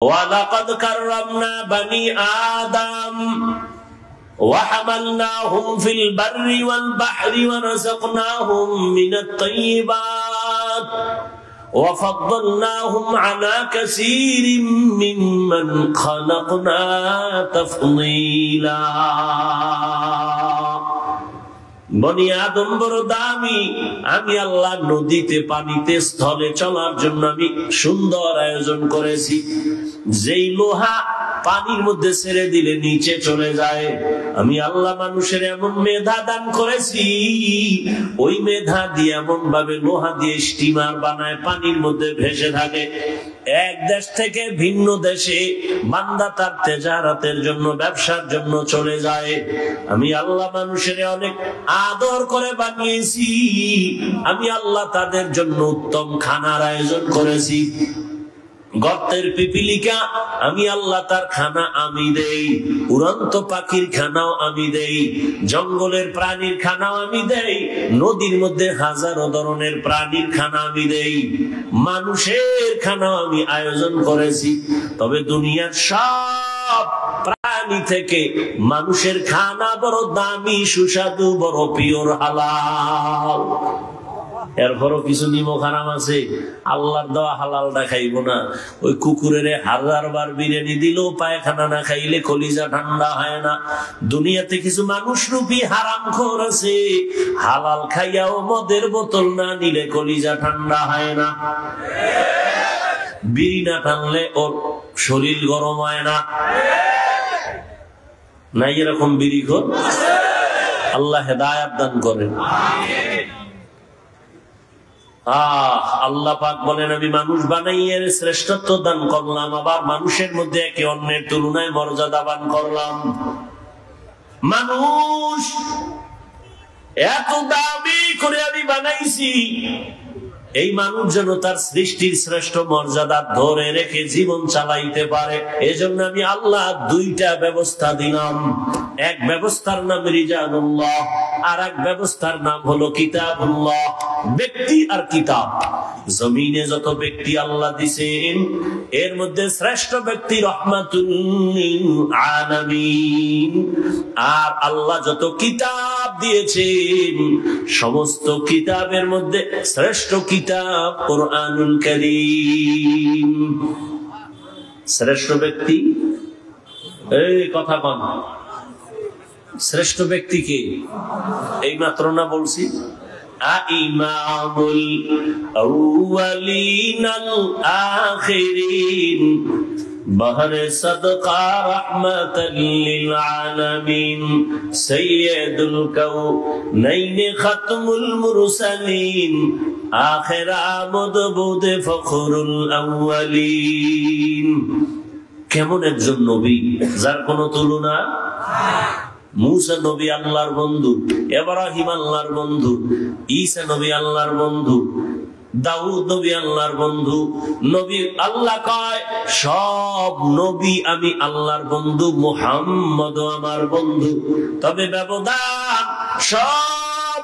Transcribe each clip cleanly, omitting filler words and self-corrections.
ওয়ালাকাদ কাররামনা বানি আদম وحملناهم في البر والبحر ورزقناهم من الطيبات وفضلناهم على كثير ممن خلقنا تفضيلا বনি আদম বড় দামি। আমি আল্লাহ নদীতে পানিতে স্থলে চলার জন্য আমি সুন্দর আয়োজন করেছি। যেই লোহা পানির মধ্যে ছেড়ে দিলে নিচে চলে যায়, আমি আল্লাহ মানুষের এমন মেধা দান করেছি, ওই মেধা দিয়ে এমন ভাবে লোহা দিয়ে স্টিমার বানায় পানির মধ্যে ভেসে থাকে। এক দেশ থেকে ভিন্ন দেশে বান্দা তার তেজারাতের জন্য, ব্যবসার জন্য চলে যায়। আমি আল্লাহ মানুষের অনেক আদর করে বানিয়েছি। আমি আল্লাহ তাদের জন্য উত্তম খানার আয়োজন করেছি। গর্তের পিপিলিকা আমি আল্লাহ তার খানা আমি দেই, উড়ন্ত পাখির খানাও আমি দেই, জঙ্গলের প্রাণীর খানাও আমি দেই, নদীর মধ্যে হাজারো ধরনের প্রাণীর খানা আমি দেই, মানুষের খানাও আমি আয়োজন করেছি। তবে দুনিয়ার সব প্রাণী থেকে মানুষের খানা বড় দামি, সুস্বাদু, বড় পিওর, হালাল। এরপরও কিছু নিমক হারাম আছে, আল্লাহর দেওয়া হালালটা খাইব না। ওই কুকুরের 1000 বার বিরিয়ানি দিলেও পায়খানা না খাইলে কলিজা ঠান্ডা হয় না। দুনিয়াতে কিছু মানুষ রূপী হারামখোর আছে, হালাল খাইয়াও মদের বোতল না নিলে কলিজা ঠান্ডা হয় না। বিড়ি না টানলে ওর শরীর গরম হয় না। নাই এরকম বিড়িখোর? আল্লাহ হেদায়েত দান করেন। আল্লাহ পাক বলেন, আমি মানুষ বানাইয়ে শ্রেষ্ঠত্ব দান করলাম, আবার মানুষের মধ্যে একে অন্যের তুলনায় মর্যাদা দান করলাম। মানুষ এত দামি করে আমি বানাইছি, এই মানুষ যেন তার সৃষ্টির শ্রেষ্ঠ মর্যাদা ধরে রেখে জীবন চালাইতে পারে। এজন্য আমি আল্লাহ 2টা ব্যবস্থা দিলাম। এক ব্যবস্থার নাম রিজালুল্লাহ, আর এক ব্যবস্থার নাম হলো কিতাবুল্লাহ। ব্যক্তি আর কিতাব। জমিনে যত ব্যক্তি আল্লাহ দিয়েছেন, এর মধ্যে শ্রেষ্ঠ ব্যক্তি রহমাতুল লিল আলামিন। আর আল্লাহ যত কিতাব দিয়েছেন, সমস্ত কিতাবের মধ্যে শ্রেষ্ঠ কিতাব কোরআনুল কারীম। শ্রেষ্ঠ ব্যক্তি, এই কথা কন, শ্রেষ্ঠ ব্যক্তি কে? এই মাত্র না বলছি, ইমামুল আউয়ালিন আল আখিরিন বহরে সদকা রহমাতাল লিল আলামিন সাইয়্যিদুল কাউনাইন খাতমুল মুরসালিন আখির আমদ বুদ ফখরুল আউয়ালিন। কেমন একজন নবী যার কোনো তুলনা? মুসা নবী আল্লাহর বন্ধু, ইব্রাহিম আল্লাহর বন্ধু, ঈসা নবী আল্লাহর বন্ধু, দাউদ নবী আল্লাহর বন্ধু। নবী আল্লাহ কয় সব নবী আমি আল্লাহর বন্ধু, মুহাম্মদও আমার বন্ধু। তবে ব্যবধান, সব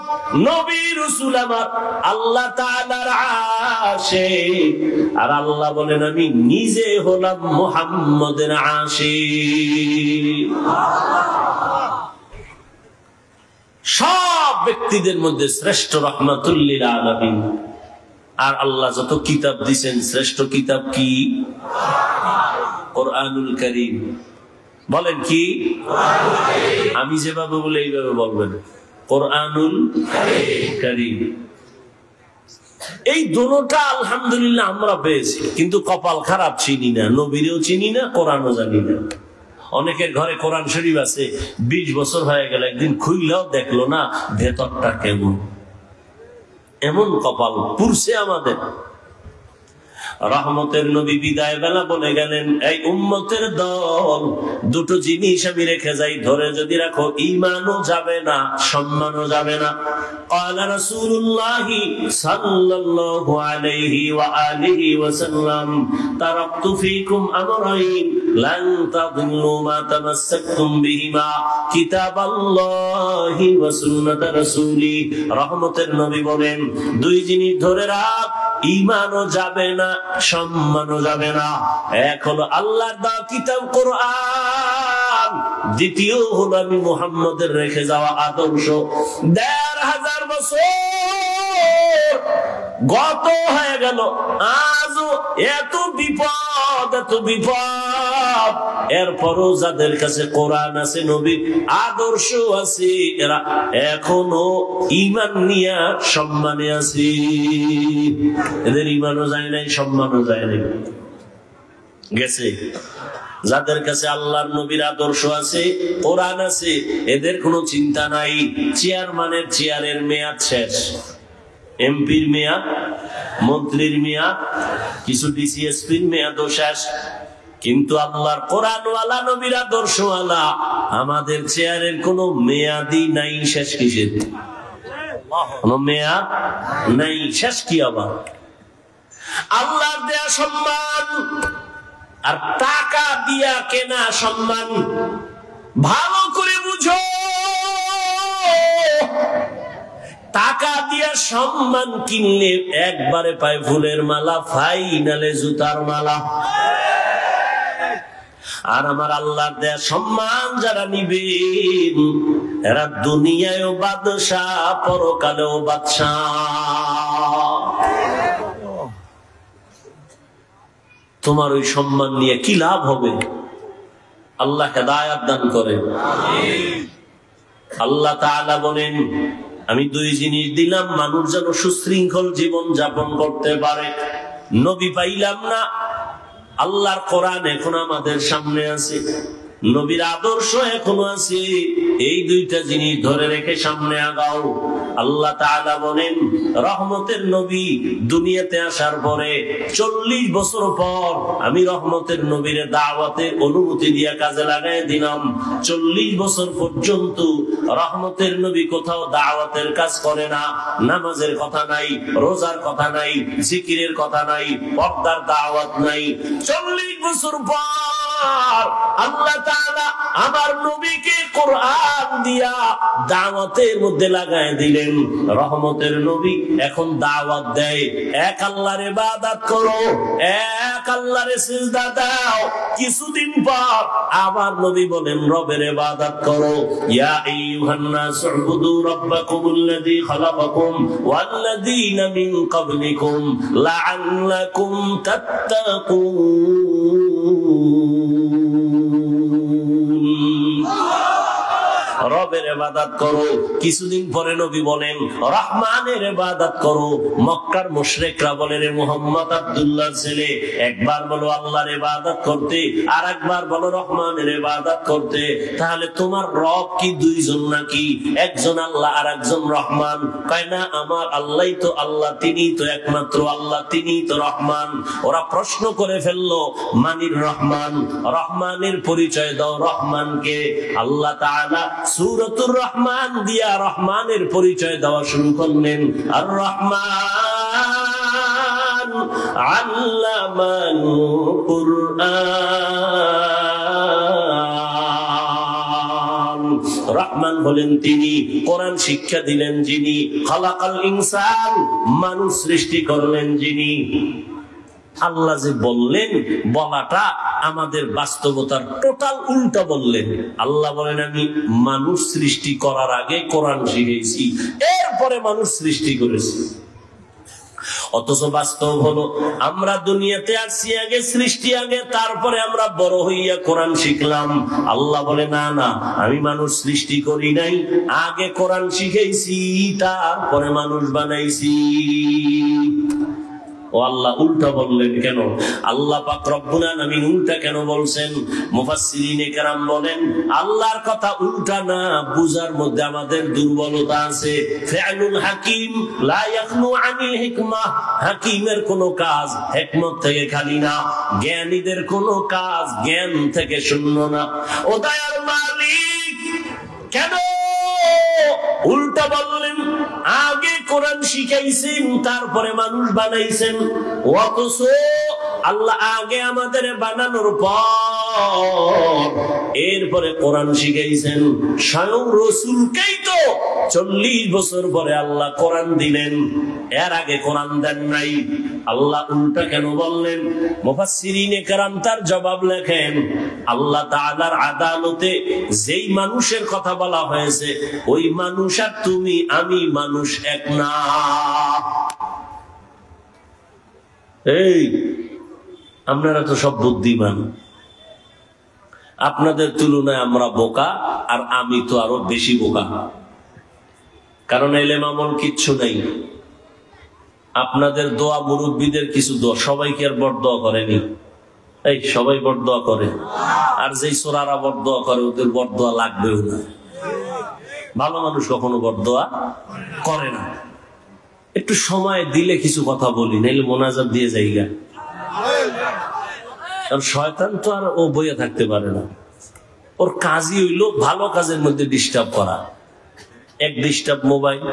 নবী রাসূল আমার আল্লাহ তাআলার আশিক, আর আল্লাহ বলেন আমি নিজে হলাম মুহাম্মদের আশিক। সব ব্যক্তিদের মধ্যে শ্রেষ্ঠ রহমাতুল লিল আলামিন। আর আল্লাহ যত কিতাব দিয়েছেন, শ্রেষ্ঠ কিতাব কি? কোরআনুল কারীম। বলেন কি? আমি যেভাবে বলে এইভাবে বলবেন, কোরআনুল কারীম। এই দুটোটা আলহামদুলিল্লাহ আমরা পেয়েছি, কিন্তু কপাল খারাপ, চিনি না, নবীরেও চিনি না, কোরআনও জানি না। অনেকের ঘরে কোরআন শরীফ আছে, 20 বছর হয়ে গেল, একদিন খুললেও দেখলো না ভেতরটা কেমন। এমন কপাল পুরছে আমাদের। রহমতের নবী বিদায় বেলা বলে গেলেন, এই উম্মতের দল, দুটো জিনিস আমি রেখে যাই, ধরে যদি রাখো ঈমানও যাবে না, সম্মানও যাবে না। ক্বালা রাসূলুল্লাহ সাল্লাল্লাহু আলাইহি ওয়া আলিহি ওয়াসাল্লাম, তারাকতু ফীকুম আমরাইন লান তাদিল্লু মা তামাসসাকতুম বিহিমা, কিতাবাল্লাহি ওয়া সুন্নাত রাসূলি। রহমতের নবী বলেন, দুই জিনিস ধরে রাখ, ঈমানও যাবে না, সম্মানও যাবে না। এক হলো আল্লাহর দেওয়া কিতাব কোরআন, দ্বিতীয় হলো আমি মুহাম্মদের রেখে যাওয়া আদর্শ। ১৫০০ বছর গত হয়ে গেল, আজও এত বিপদ, এত বিপদ। এরপরও যাদের কাছে কোরআন আছে, নবীর আদর্শ আছে, এরা এখনো ঈমান নিয়ে সম্মানে আছে। এদের ঈমানও যায় নাই, সম্মানও যায় নাই, গেছে। যাদের কাছে আল্লাহর নবীর আদর্শ আছে, কোরআন আছে, এদের কোনো চিন্তা নাই। চেয়ারম্যানের চেয়ারের মেয়াদ শেষ, এমপির মেয়াদ, মন্ত্রীর মেয়াদ, কিছু ডিসিএসপির মেয়াদও শেষ। কিন্তু আল্লাহর কোরআনওয়ালা, নবীর আদর্শওয়ালা, আমাদের চেয়ারের কোনো মেয়াদই নাই। শেষ কিসের? কোনো মেয়াদ নাই, শেষ কি আবার? আল্লাহর দেয়া সম্মান আর টাকা দিয়া কেনা সম্মান ভালো করে বুঝো। টাকা দিয়া সম্মান কিনলে একবারে পায় ফুলের মালা, ফাইনালে জুতার মালা। আর আমার আল্লাহর দেয়া সম্মান যারা নিবেন, এরা দুনিয়ায়ও বাদশাহ, পরকালেও বাদশাহ। তোমার ওই সম্মান নিয়ে কি লাভ হবে? আল্লাহ হেদায়েত দান করেন। আল্লাহ তাআলা বলেন, আমি দুই জিনিস দিলাম মানুষ যেন সুশৃঙ্খল জীবন যাপন করতে পারে। নবী পাইলাম না, আল্লাহর কোরআন এখন আমাদের সামনে আছে, নবীর আদর্শ এখনো আছে। এই দুইটা জিনিস ধরে রেখে সামনে আগাও। আল্লাহ তাআলা বলেন, রহমতের নবী দুনিয়াতে আসার পরে 40 বছর পর আমি রহমতের নবীর দাওয়াতের অনুমতি দিয়ে কাজে লাগাই দিলাম। 40 বছর পর্যন্ত রহমতের নবী কোথাও দাওয়াতের কাজ করে না। নামাজের কথা নাই, রোজার কথা নাই, জিকিরের কথা নাই, পর্দার দাওয়াত নাই। 40 বছর পর আল্লাহ তাআলা আমার নবীকে কোরআন দিয়া দাওয়াতের মধ্যে লাগায় দিলেন। রহমতের নবী এখন দাওয়াত দেয়, এক আল্লাহর ইবাদত করো, এক আল্লাহর সিজদা দাও। কিছুদিন পর আবার নবী বলেন, রবের ইবাদত করো। ইয়া আইয়ুহান নাস উবুদু রাব্বাকুমুল্লাযী খালাকাকুম ওয়াল্লাযীনা মিন ক্বাবলিকুম লাআল্লাকুম তাত্তাকুন। রবের ইবাদত করো। কিছুদিন পরে নবী বলেন, রহমানের ইবাদত করো। মক্কার মুশরিকরা বলে, রে মুহাম্মদ আব্দুল্লাহর ছেলে, একবার বলো আল্লাহর ইবাদত করতে, আর একবার বলো রহমানের ইবাদত করতে। তাহলে তোমার রব কি দুইজন নাকি? একজন আল্লাহ আর একজন রহমান। কয় না, আমার আল্লাহই তো আল্লাহ, তিনিই তো একমাত্র আল্লাহ, তিনিই তো রহমান। ওরা প্রশ্ন করে ফেললো, মানির রহমান, রহমানের পরিচয় দাও, রহমানকে। আল্লাহ তাআলা সূরাতুর রহমান দিয়া রহমানের পরিচয় দেওয়া শুরু করলেন। আর রহমান আল্লামাল কুরআন। রহমান হলেন তিনি, কোরআন শিক্ষা দিলেন যিনি, খালাকাল ইনসান, মানুষ সৃষ্টি করলেন যিনি। আল্লাহ যে বললেন, বলাটা আমাদের বাস্তবতার টোটাল উল্টা বললেন। আল্লাহ বলেন, আমি মানুষ সৃষ্টি করার আগে কোরআন শিখেছি, এরপরে মানুষ সৃষ্টি করেছি। অথচ বাস্তব হলো, আমরা দুনিয়াতে আসছি আগে, সৃষ্টি আগে, তারপরে আমরা বড় হইয়া কোরআন শিখলাম। আল্লাহ বলে, না না, আমি মানুষ সৃষ্টি করি নাই, আগে কোরআন শিখেছি, তারপরে মানুষ বানাইছি। ও আল্লাহ উল্টা বললেন কেন? আল্লাহ পাক রব্বুল আলামিন উল্টা কেন বলছেন? মুফাসসিরিনে কেরাম বলেন, আল্লাহর কথা উল্টা না বুঝার মধ্যে আমাদের দুর্বলতা আছে। ফিআলুল হাকিম লা ইয়াখনু আনিল হিকমাহ, হাকিমের কোন কাজ হিকমত থেকে খালি না, জ্ঞানীদের কোন কাজ জ্ঞান থেকে শূন্য না। ও দয়ার মালিক কেন উল্টা বললেন? আগে কোরআন শিখাইছেন, তারপরে মানুষ বানাইছেন। অথচ আল্লাহ আগে আমাদের বানানোর পর এরপরে কোরআন শিখাইছেন। স্বয়ং রাসূলকেই তো 40 বছর পরে আল্লাহ কোরআন দিলেন, এর আগে কোরআন দেন নাই। আল্লাহ উল্টা কেন বললেন? মুফাসসিরিনে কেরাম তার জবাব লেখেন, আল্লাহ তাআলার আদালতে যেই মানুষের কথা বলা হয়েছে, ওই মানুষ আর তুমি আমি মানুষ এক না। এই আপনারা তো সব বুদ্ধিমান, আপনাদের তুলনায় আমরা বোকা, আর আমি তো আরো বেশি বোকা। কারণ এলেম আমল কিচ্ছু নেই। আপনাদের দোয়া, মুরব্বীদের কিছু দোয়া, সবাইকে আর বরদোয়া করেনি। এই সবাই বরদোয়া করে, আর যেই সোরারা বরদোয়া করে ওদের বরদোয়া লাগবেও না। ভালো মানুষ কখনো বরদোয়া করে না। একটু সময় দিলে কিছু কথা বলি, নাইলে মোনাজাত দিয়ে যাইগা। কারণ শয়তান তো আর ও বইয়া থাকতে পারে না। ওর কাজই হইলো ভালো কাজের মধ্যে ডিস্টার্ব করা। এক ডিস্টার্ব মোবাইল,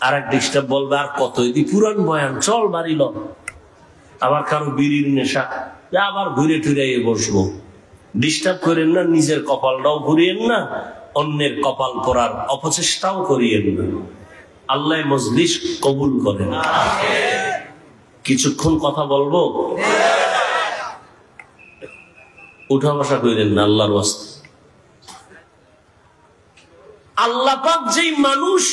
আর এক ডিস্টার্ব বলবে আর কত দি পুরান বয়ান, চল বাড়িল। আবার কারো বিড়ির নেশা, আবার ঘুরে টুরে বসবো। ডিস্টার্ব করেন না, নিজের কপালটাও ঘুরিয়েন না, অন্যের কপাল করার অপচেষ্টাও করিয়েন না। আল্লাহ মজলিস কবুল করেন। কিছুক্ষণ কথা বলবো, উঠা বসা করেন না আল্লাহর ওয়াস্তে। আল্লাহ পাক যেই মানুষ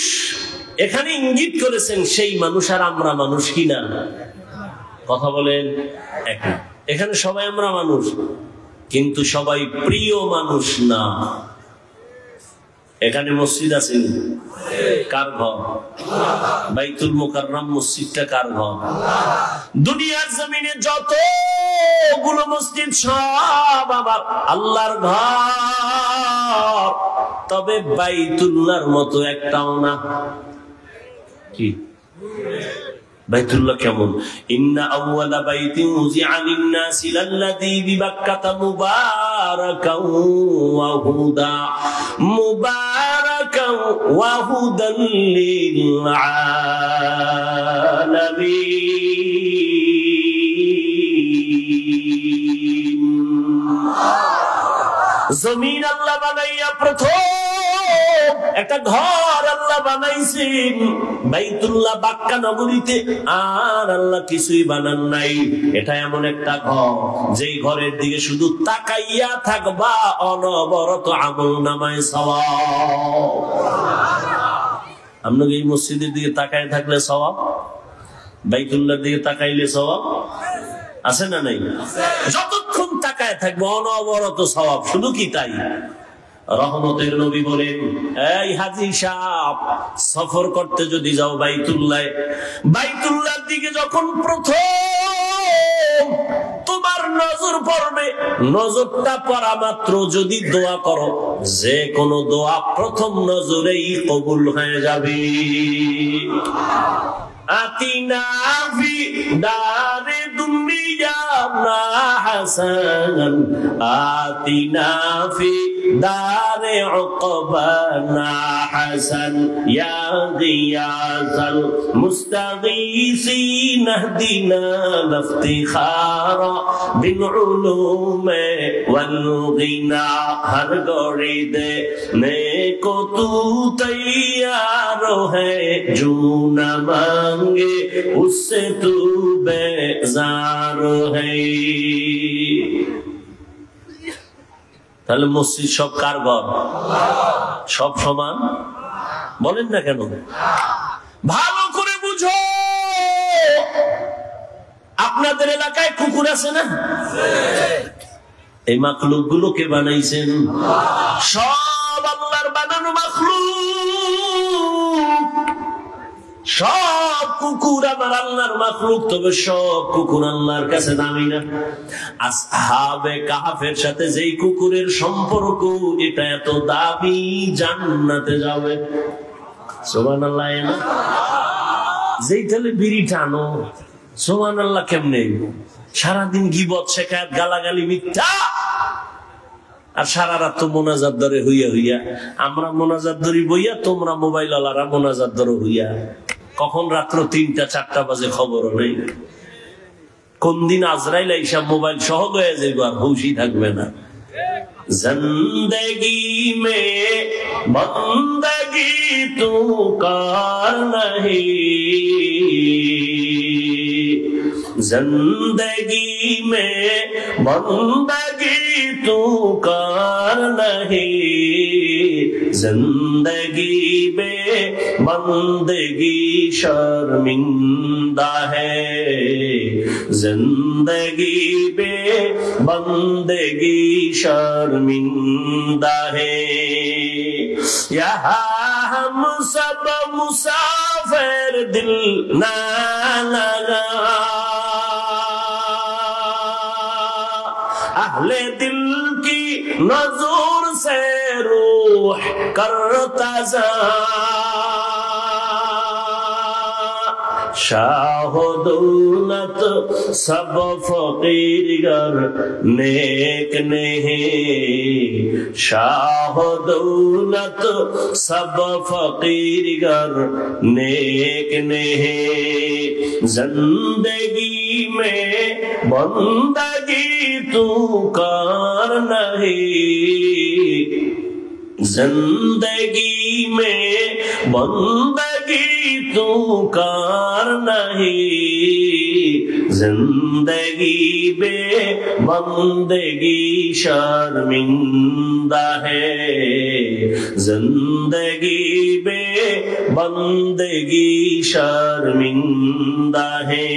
এখানে ইঙ্গিত করেছেন, সেই মানুষ আর আমরা মানুষ কিনা? কথা বলেন এক না। এখানে সবাই আমরা মানুষ, কিন্তু সবাই প্রিয় মানুষ না। এখানে মসজিদ আছে, কার ঘর? বাইতুল মুকাররম মসজিদটা কার ঘর? দুনিয়ার জমিনে যতগুলো মসজিদ সব আবার আল্লাহর ঘর, তবে বাইতুল্লাহর মতো একটাও না। কি বাইতুল্লাহ কেমন? ইন্না আউওয়ালা বাইতিন উযিআ লিন-নাসি লাল্লাযী বিবাক্কাতা মুবারাকান ওয়া হুদা, মুবারাকান ওয়া হুদান লিল আলামিন। জমিন আল্লাহ বানাইয়া প্রথম একটা ঘর আল্লাহ বানাইছেন বাইতুল্লাহ বাক্কা নগরীতে, আর আল্লাহ কিছুই বানান নাই। এটা এমন একটা ঘর, যেই ঘরের দিকে শুধু তাকাইয়া থাকবা, অনবরত আমল নামায় সওয়াব। আপনাকে এই মসজিদের দিকে তাকায় থাকলে সওয়াব, বাইতুল্লাহর দিকে তাকাইলে সওয়াব আছে না নাই? যতক্ষণ তাকায় থাকবে অনবরত সওয়াব। শুধু কি তাই? রহমতের নবী বলেন, এই হাজী সাহেব, সফর করতে যদি যাও বাইতুল্লাহর দিকে যখন প্রথম তোমার নজর পড়বে, নজরটা পড়া মাত্র যদি দোয়া করো, যে কোনো দোয়া প্রথম নজরেই কবুল হয়ে যাবে। আতিনা ফি দারে দুনিয়া না হাসানান, আতিনা ফি দারে উকবানা হাসান, ইয়া গিয়াসাল মুস্তাগীসিন ইহদিনা লিফতিখারা বিল উলুমে ওয়াল গিনা। হর গরিদে নেকো তু তৈয়ার হ্যায়, জু না मांगे उससे तू बेजार है। তাহলে মসজিদ সব কার ঘর? সব সমান বলেন না কেন? ভালো করে বুঝো। আপনাদের এলাকায় কুকুর আছে না? এই মাখলুক গুলো কে বানাইছেন? সব আল্লাহর বানানো মাখলুক। সব কুকুর আমার আল্লাহর মাখলুক, তবে সব কুকুর আল্লাহর কাছে দামি না। আসহাবে কাহফের সাথে যেই কুকুরের সম্পর্ক, এটা এত দামি, জান্নাতে যাবে। সুবহানাল্লাহ। যেই তাহলে বিড়ি টানো, সুবহানাল্লাহ কেমনে? সারাদিন গীবত, শেখায়াত, গালাগালি, মিথ্যা, আর সারা রাত তো মোনাজাত ধরে হইয়া। আমরা মোনাজাত ধরি বইয়া, তোমরা মোবাইল ওয়ালারা মোনাজাত ধরো হইয়া। কখন রাত্র 3টা-4টা বাজে খবরও নেই। কোন দিন আজরাইল এইসব মোবাইল সহ হয়ে যাইব, আর হুশই থাকবে না। जिंदगी में बंदगी तू कर नहीं, जिंदगी में बंदगी तू कर नहीं, जिंदगी में बंदगी शर्मिंदा है, जिंदगी में बंदगी शर्मिंदा है। यहाँ हम सब मुसाफिर दिल ना लगा, अहले दिल की नजर से रूह करता जा, शाह दौलत सब फकीर गर नेक नहीं, शाह दौलत सब फकीर गर नेक नहीं, जिंदगी में बंदगी तू कर नहीं, जिंदगी में बंदगी तू कर नहीं, जिंदगी में बंदगी शर्मिंदा है, जिंदगी में बंदगी शर्मिंदा है,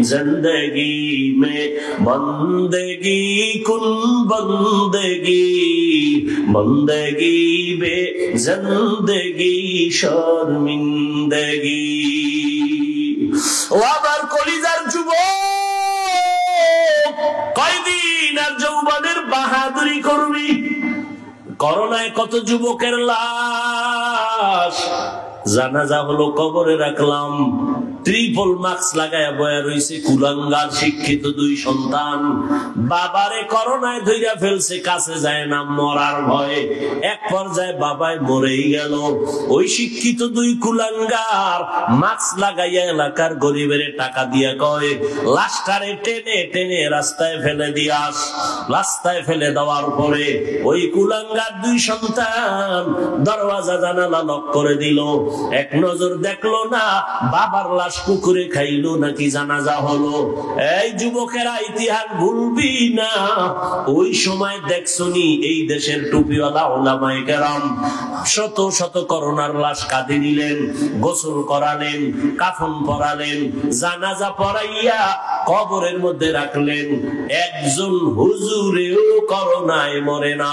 जिंदगी में बंदगी कुन बंदगी, बंदगी बे जिंदगी शर्मिंदगी। ও আবার কলিজার যুবক, কয়দিন আর যৌবনের বাহাদুরি করবি? করোনায় কত যুবকের লাশ জানাজা হলো, কবরে রাখলাম, ট্রিপল মাস্ক লাগায়া বয়া রইছে কুলাঙ্গার শিক্ষিত দুই সন্তান। বাবারে করোনায় ধইরা ফেলছে, কাছে যায় না মরার ভয়ে, এক পর্যায়ে বাবায় মরেই গেল। ওই শিক্ষিত দুই কুলাঙ্গার মাস্ক লাগাইয়া এলাকার গরিবের টাকা দিয়া কয় লাশটারে টেনে টেনে রাস্তায় ফেলে দিয়াস। রাস্তায় ফেলে দেওয়ার পরে ওই কুলাঙ্গার দুই সন্তান দরওয়াজা জানালা লক করে দিল, এক নজর দেখলো না বাবার লাশ পুকুরে খাইলো নাকি জানাজা হলো। এই যুবকেরা ইতিহাস ভুলবি না, ওই সময় দেখছনি এই দেশের টুপিওয়ালা ওলামায়ে কেরাম শত শত করোনার লাশ কাঁধে নিলেন, গোসল করালেন, কাফন পরালেন, জানাজা পড়াইয়া কবরের মধ্যে রাখলেন। একজন হুজুরেও করোনায় মরে না।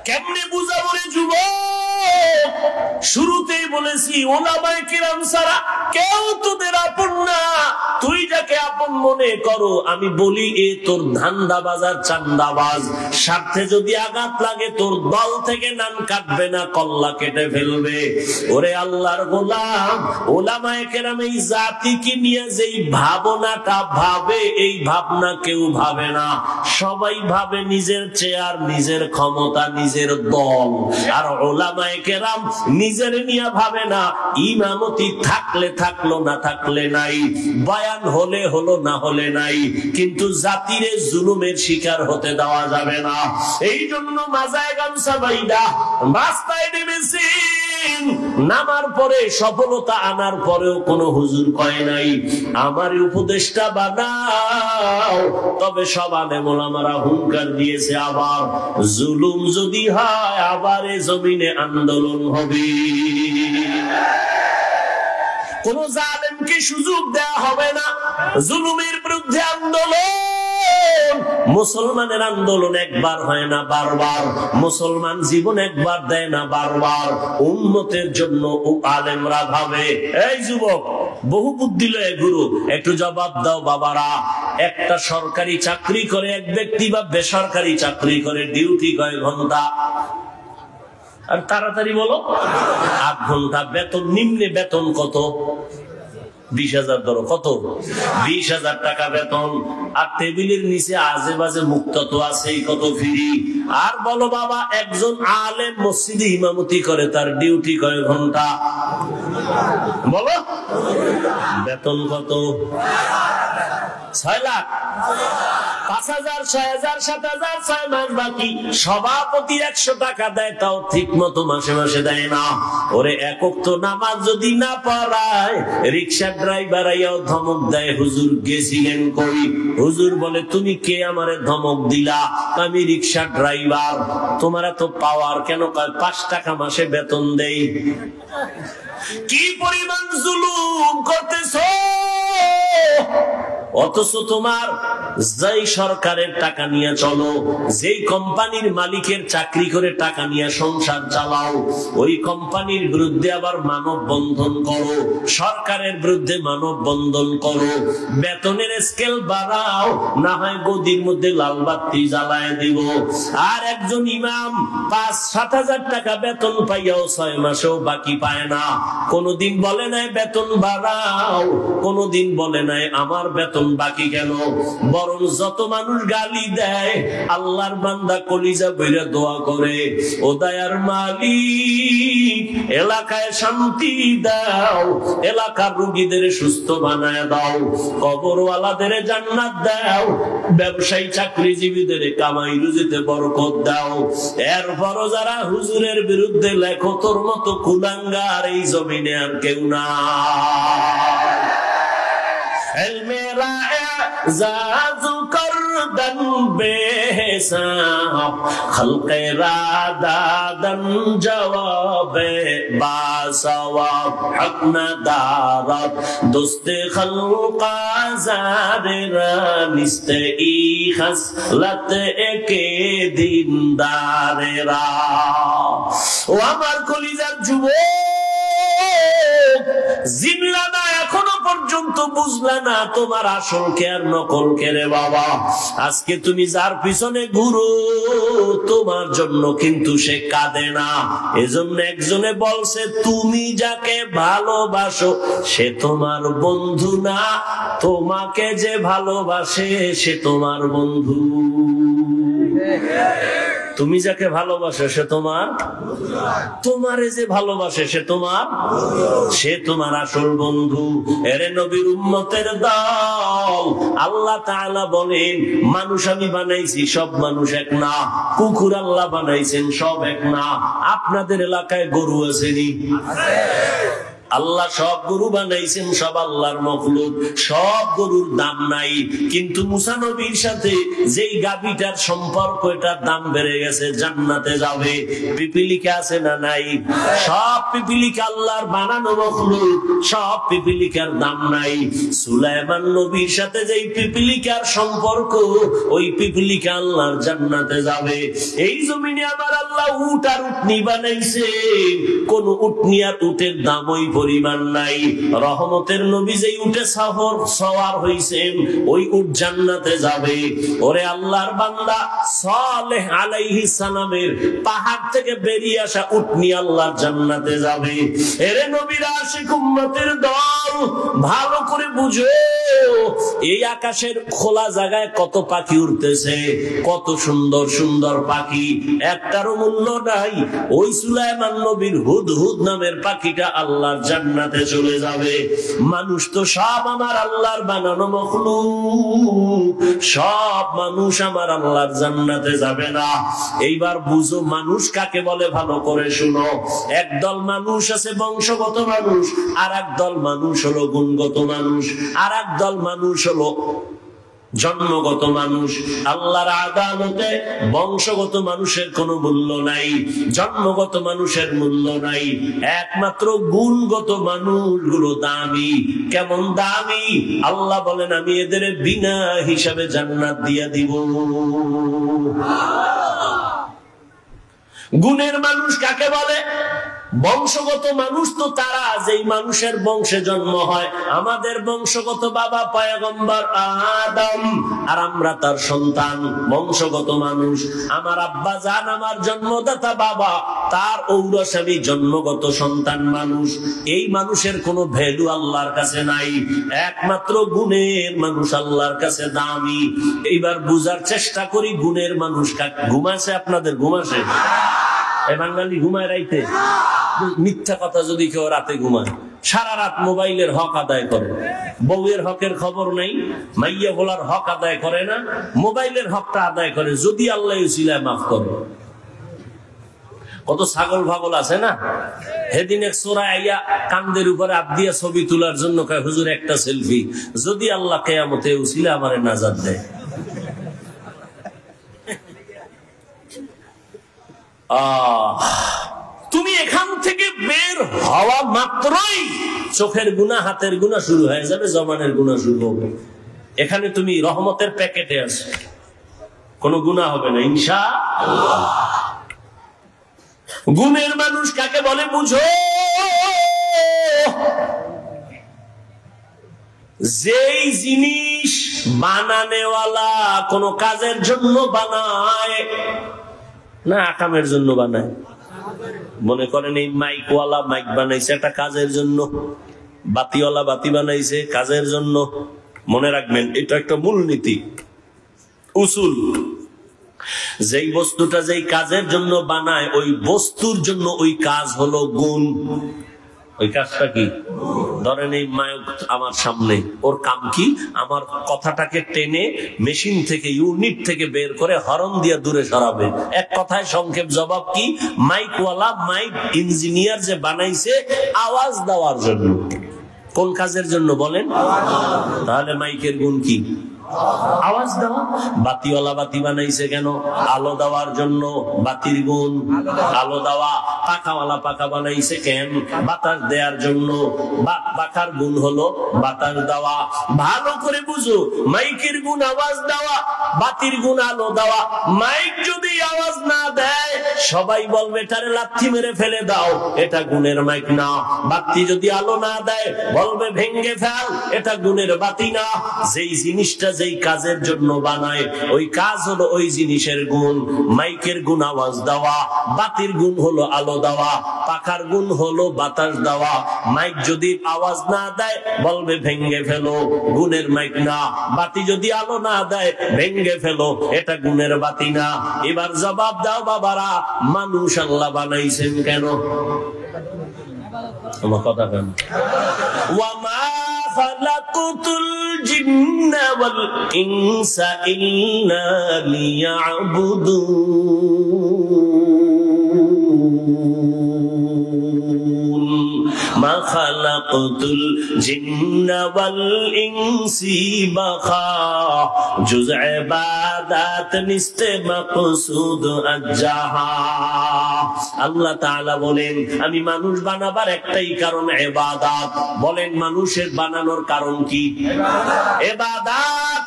কেমনে বুঝাবো রে যুবক? শুরুতেই বলেছি ওলামায়ে কেরাম ছাড়া কেউ তোদের আপন না, তুই যাকে আপন মনে করো। আমি বলি এ তোর ধান্দাবাজ আর চান্দাবাজ, স্বার্থে যদি আঘাত লাগে তোর দল থেকে নাম কাটবে না, কল্লা কেটে ফেলবে। ওরে আল্লাহর গোলাম, ওলামায়ে কেরাম এই জাতিকে নিয়ে যেই ভাবনাটা ভাবে, এই ভাবনা কেউ ভাবে না। সবাই ভাবে নিজের চেয়ার, নিজের ক্ষমতা, নিজের দল। আর ওলামায়ে কেরাম নিজের নিয়ে ভাবে না। ইমামতি থাকলে থাকলো, না থাকলে নাই, বয়ান হলে হলো, না হলে নাই, কিন্তু জাতিরে জুলুমের শিকার হতে দেওয়া যাবে না। এই জন্য মাজায় গামছা বাইদা রাস্তায় নেমেছেন। নামার পরে সফলতা আনার পরেও কোন হুজুর কয় নাই আমার উপদেশটা বানাও। তবে সব আলেম ওলামারা হুঙ্কার দিয়েছে, আবার জুলুম যদি হয় আবার এ জমিনে আন্দোলন হবে। কোন জালেমকে সুযোগ দেওয়া হবে না। জুলুমের বিরুদ্ধে আন্দোলন। মুসলমানের আন্দোলন একবার হয় না, বারবার। মুসলমান জীবন একবার দেয় না, বারবার। উম্মতের জন্য আলেমরা ভাবে। এই যুবক, বহু বুদ্ধি লয়ে গুরু, একটু জবাব দাও বাবারা। একটা সরকারি চাকরি করে এক ব্যক্তি বা বেসরকারি চাকরি করে, ডিউটি কয় ঘন্টা? আর তাড়াতাড়ি বলো, 8 ঘন্টা। বেতন, নিম্নে বেতন কত? 20,000 ধরো। কত? 20,000 টাকা বেতন। আর টেবিলের নিচে আজে বাজে মুক্ত তো আছেই, কত ফ্রি। আর বলো বাবা, একজন আলেম মসজিদে ইমামতি করে, তার ডিউটি কয় ঘন্টা? বলো, বেতন কত? 6 লাখ, 5,000, 6,000, 7,000, 6 মাস বাকি। সভাপতি 100 টাকা দেয়, তাও ঠিক মতো মাসে মাসে দেয় না। ওরে একক তো নামাজ যদি না পড়ায়, রিক্সা ড্রাইভার আইয়াও ধমক দেয়, হুজুর গেছিলেন কই? হুজুর বলে, তুমি কে আমারে ধমক দিলা? আমি রিক্সা ড্রাইভার। তোমার এত পাওয়ার কেন? 5 টাকা মাসে বেতন দেই। কি পরিমাণ জুলুম করতেছো! অথচ তোমার যেই সরকারের টাকা নিয়ে চলো, যেই কোম্পানির মালিকের চাকরি করে টাকা নিয়ে সংসার চালাও, ওই কোম্পানির বিরুদ্ধে আবার মানববন্ধন করো, সরকারের বিরুদ্ধে মানববন্ধন করো, বেতনের স্কেল বাড়াও, না হয় গদির মধ্যে লাল বাতি জ্বালায় দিব। আর একজন ইমাম 5-7 হাজার টাকা বেতন পাইয়াও 6 মাসেও বাকি পায় না। কোনদিন বলে নাই বেতন বাড়াও, কোনদিন বলে নাই আমার বেতন বাকি কেন। বরং যত মানুষ গালি দেয়, আল্লাহর বান্দা কলিজা বইরা দোয়া করে, ও দয়ার মালিক, এলাকায় শান্তি দাও, এলাকার রোগীদের সুস্থ বানায় দাও, কবরওয়ালাদের জান্নাত দাও, ব্যবসায়ী চাকরিজীবীদের কামাই রুজিতে বরকত দাও। এরপরও যারা হুজুরের বিরুদ্ধে লেখো, তোর মতো কুলাঙ্গার এই জমিনে আর কেউ না। মেরা জাজু করদন বেসাব খলকে রাদাদন জওয়াবে বাসওয়াব হক নদারত দোস্তে খলকা জারেরা নিস্তে ই খসলত একে দিনদারেরা। ও আমার কলিজার যুবক, জিনলা না এখনো পর্যন্ত বুঝলা না তোমার আসল কে আর নকল কে রে বাবা। আজকে তুমি যার পিছনে ঘুরো, তোমার জন্য কিন্তু সে কাঁদে না। এজন্য একজনে বলছে, তুমি যাকে ভালোবাসো সে তোমার বন্ধু না, তোমাকে যে ভালোবাসে সে তোমার বন্ধু। তুমি যাকে ভালোবাসো সে তোমার, তোমারে যে ভালোবাসে সে তোমার আসল বন্ধু। এরে নবীর উম্মতের দল, আল্লাহ তাআলা বলেন, মানুষ আমি বানাইছি, সব মানুষ এক না। কুকুর আল্লাহ বানাইছেন, সব এক না। আপনাদের এলাকায় গরু আসেনি? আল্লাহ সব গরু বানাইছেন, সব আল্লাহর মখলুক, সব গরুর দাম নাই। কিন্তু মুসা নবীর সাথে যেই গাভীটার সম্পর্ক, এটার দাম বেড়ে গেছে, জান্নাতে যাবে। পিপিলিকা আছে না নাই? সব পিপিলিকা আল্লাহর বানানো মখলুক, সব পিপিলিকার দাম নাই। সুলাইমান নবীর সাথে যেই পিপিলিকার সম্পর্ক, ওই পিপিলিকা আল্লাহর জান্নাতে যাবে। এই জমিনে আমার আল্লাহ উট আর উটনি বানাইছে, কোন উটনি আর উটের দাম ওই পরিমাণ নাই। রহমতের নবী যেই উটে সওয়ার হইছেন, ওই উট জান্নাতে যাবে। ওরে আল্লাহর বান্দা, সালেহ আলাইহিস সালামের পাহাড় থেকে বেরিয়ে আসা উটনি আল্লাহর জান্নাতে যাবে। এরে নবীর আশিক উম্মতের দল, ভালো করে বুঝো, এই আকাশের খোলা জায়গায় কত পাখি উড়তেছে, কত সুন্দর সুন্দর পাখি, একটারও মূল্য নাই। ওই সুলাইমান নবীর হুদহুদ নামের পাখিটা আল্লাহর জান্নাতে চলে যাবে। মানুষ তো সব আমার আল্লাহর বানানো মখলুক, সব মানুষ আমার আল্লাহর জান্নাতে যাবে না। এইবার বুঝো মানুষ কাকে বলে, ভালো করে শুনো। একদল মানুষ আছে বংশগত মানুষ, আর একদল মানুষ হলো গুণগত মানুষ, আর একদল মানুষ হলো জন্মগত মানুষ। আল্লাহর আদালতে বংশগত মানুষের কোনো মূল্য নাই, জন্মগত মানুষের মূল্য নাই। একমাত্র গুণগত মানুষগুলো দামি। কেমন দামি? আল্লাহ বলেন, আমি এদের বিনা হিসাবে জান্নাত দিয়া দিব। গুণের মানুষ কাকে বলে? বংশগত মানুষ তো তারা যেই মানুষের বংশে জন্ম হয়। আমাদের বংশগত বাবা পয়গম্বর আদম, আর আমরা তার সন্তান, বংশগত মানুষ। আমার আব্বা জান, আমার জন্মদাতা বাবা, তার ঔরস আমি জন্মগত সন্তান মানুষ। এই মানুষের কোনো ভ্যালু আল্লাহর কাছে নাই, একমাত্র গুণের মানুষ আল্লাহর কাছে দামি। এইবার বুঝার চেষ্টা করি, গুণের মানুষ ঘুমাছে? আপনাদের ঘুমাছে? বাঙালি ঘুমায় রাইতে? মিথ্যা কথা যদি কেউ রাতে ঘুমায়, সারা রাত মোবাইলের হক আদায় করে, বউয়ের হকের খবর নাই, মাইয়া বলার হক আদায় করে না, মোবাইলের হকটা আদায় করে, যদি আল্লাহ উসিলায় মাফ করে। কত ছাগল ভাগল আছে না, সেদিন এক চোরা আইয়া কান্দের উপরে হাত দিয়া ছবি তোলার জন্য কয় হুজুর একটা সেলফি, যদি আল্লাহ কিয়ামতে উসিলা আমারে নাজাত দেয়। তুমি এখান থেকে বের হওয়া মাত্রই চোখের গুনাহ, হাতের গুনাহ শুরু হয়ে যাবে, জবানের গুনাহ শুরু হবে। এখানে তুমি রহমতের প্যাকেটে আছো, কোনো গুনাহ হবে না ইনশাআল্লাহ। গুণের মানুষ কাকে বলে বুঝো? যেই জিনিস বানানেওয়ালা কোন কাজের জন্য বানায় না, আকামের জন্য বানায়। মনে করেন এই মাইকওয়ালা মাইক বানাইছে একটা কাজের জন্য, বাতিওয়ালা বাতি বানাইছে কাজের জন্য। মনে রাখবেন এটা একটা মূলনীতি, উসুল। যেই বস্তুটা যেই কাজের জন্য বানায়, ওই বস্তুর জন্য ওই কাজ হলো গুণ। ওই কাজটা কি? ধরেন এই মাইক আমার সামনে, ওর কাম কি? আমার কথাটাকে টেনে মেশিন থেকে, ইউনিট থেকে বের করে হরন দিয়ে দূরে সরাবে। এক কথায় সংক্ষেপ জবাব কি? মাইকওয়ালা মাইক ইঞ্জিনিয়ার যে বানাইছে আওয়াজ দেওয়ার জন্য। কোন কাজের জন্য বলেন? তাহলে মাইকের গুণ কি? আওয়াজ দেওয়া। বাতিওয়ালা বাতি বানাইছে কেন? আলো দেওয়ার জন্য, বাতির গুণ আলো দেওয়া। পাখাওয়ালা পাখা বানাইছে কেন? বাতাস দেওয়ার জন্য, পাখার গুণ হলো বাতাস দেওয়া। ভালো করে বুঝো, মাইকের গুণ আওয়াজ দেওয়া, বাতির গুণ আলো দেওয়া। মাইক যদি আওয়াজ না দেয় সবাই বলবে এটারে লাথি মেরে ফেলে দাও, এটা গুণের মাইক না। বাতি যদি আলো না দেয় বলবে ভেঙ্গে ফেল, এটা গুণের বাতি না। যেই জিনিসটা যেই কাজের জন্য বানায় ওই কাজ হলো ওই জিনিসের গুণ। মাইকের গুণ আওয়াজ দেওয়া, বাতির গুণ হলো আলো দেওয়া, পাখার গুণ হলো বাতাস দেওয়া। মাইক যদি আওয়াজ না দেয় বলবে ভেঙ্গে ফেলো, গুণের মাইক না। বাতি যদি আলো না দেয় ভেঙ্গে ফেলো, এটা গুণের বাতি না। এবার জবাব দাও বাবারা, মানুষ আল্লাহ বানাইছেন কেন? আমার কথা কেন? ওয়ামা খালাকুতুল জিন্না ওয়াল ইনসা ইল্লা লিয়াবুদুন। মা খালাকুতুল জিন্না ওয়াল ইনসি বাখা, জুজ ইবাদাত নিস্তে মাকসুদ আজ্জাহা। আল্লাহ তাআলা বলেন আমি মানুষ বানাবার একটাই কারণ ইবাদত। বলেন মানুষের বানানোর কারণ কি? ইবাদত।